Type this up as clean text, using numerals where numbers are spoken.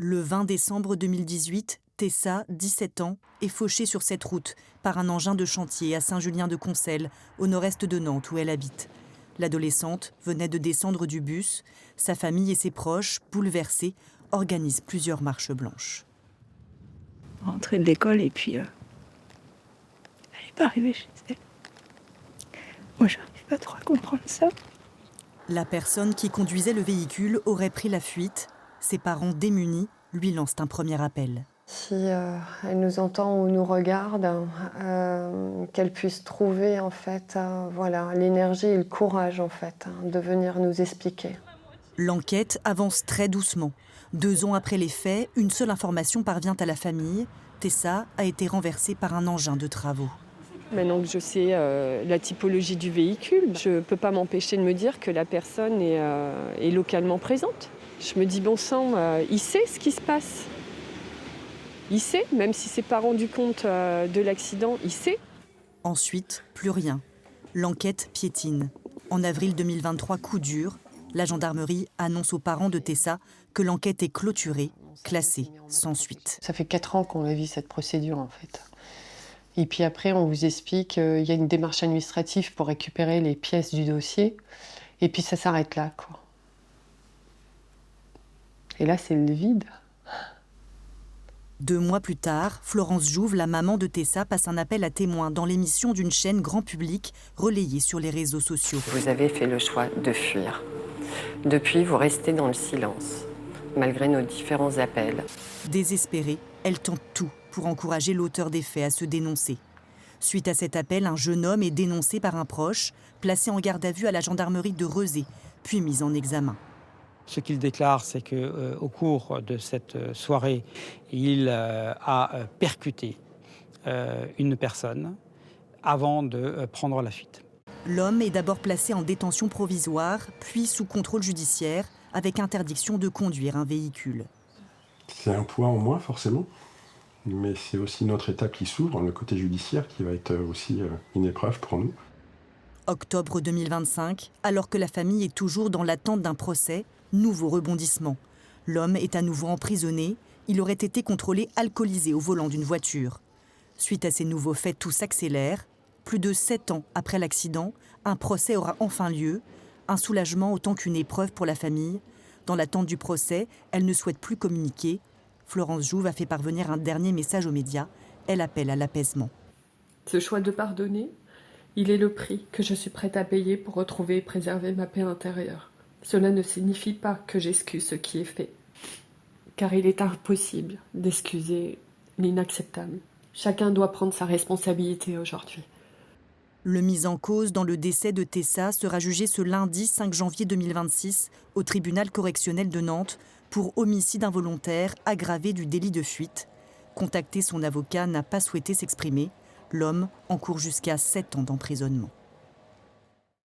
Le 20 décembre 2018, Tessa, 17 ans, est fauchée sur cette route par un engin de chantier à Saint-Julien-de-Concelles, au nord-est de Nantes, où elle habite. L'adolescente venait de descendre du bus. Sa famille et ses proches, bouleversés, organisent plusieurs marches blanches. Rentrée de l'école et puis elle n'est pas arrivée chez elle. Moi, j'arrive pas trop à comprendre ça. La personne qui conduisait le véhicule aurait pris la fuite. Ses parents démunis lui lancent un premier appel. Si elle nous entend ou nous regarde, qu'elle puisse trouver en fait, voilà, l'énergie et le courage en fait, de venir nous expliquer. L'enquête avance très doucement. 2 ans après les faits, une seule information parvient à la famille. Tessa a été renversée par un engin de travaux. Maintenant que je sais la typologie du véhicule, je ne peux pas m'empêcher de me dire que la personne est localement présente. Je me dis, bon sang, il sait ce qui se passe. Il sait, même si s'est pas rendu compte de l'accident, il sait. Ensuite, plus rien. L'enquête piétine. En avril 2023, coup dur, la gendarmerie annonce aux parents de Tessa que l'enquête est clôturée, classée, sans suite. Ça fait 4 ans qu'on a vu cette procédure en fait. Et puis après, on vous explique qu'il y a une démarche administrative pour récupérer les pièces du dossier. Et puis ça s'arrête là, quoi. Et là, c'est le vide. 2 mois plus tard, Florence Jouve, la maman de Tessa, passe un appel à témoins dans l'émission d'une chaîne grand public relayée sur les réseaux sociaux. Vous avez fait le choix de fuir. Depuis, vous restez dans le silence, malgré nos différents appels. Désespérée, elle tente tout pour encourager l'auteur des faits à se dénoncer. Suite à cet appel, un jeune homme est dénoncé par un proche, placé en garde à vue à la gendarmerie de Rezé, puis mis en examen. Ce qu'il déclare, c'est qu'au cours de cette soirée, il a percuté une personne avant de prendre la fuite. L'homme est d'abord placé en détention provisoire, puis sous contrôle judiciaire, avec interdiction de conduire un véhicule. C'est un poids en moins, forcément, mais c'est aussi notre étape qui s'ouvre, le côté judiciaire, qui va être aussi une épreuve pour nous. Octobre 2025, alors que la famille est toujours dans l'attente d'un procès, nouveau rebondissement. L'homme est à nouveau emprisonné. Il aurait été contrôlé alcoolisé au volant d'une voiture. Suite à ces nouveaux faits, tout s'accélère. Plus de 7 ans après l'accident, un procès aura enfin lieu. Un soulagement autant qu'une épreuve pour la famille. Dans l'attente du procès, elle ne souhaite plus communiquer. Florence Jouve a fait parvenir un dernier message aux médias. Elle appelle à l'apaisement. Ce choix de pardonner, il est le prix que je suis prête à payer pour retrouver et préserver ma paix intérieure. Cela ne signifie pas que j'excuse ce qui est fait, car il est impossible d'excuser l'inacceptable. Chacun doit prendre sa responsabilité aujourd'hui. Le mis en cause dans le décès de Tessa sera jugé ce lundi 5 janvier 2026 au tribunal correctionnel de Nantes pour homicide involontaire aggravé du délit de fuite. Contacté, son avocat n'a pas souhaité s'exprimer. L'homme encourt jusqu'à 7 ans d'emprisonnement.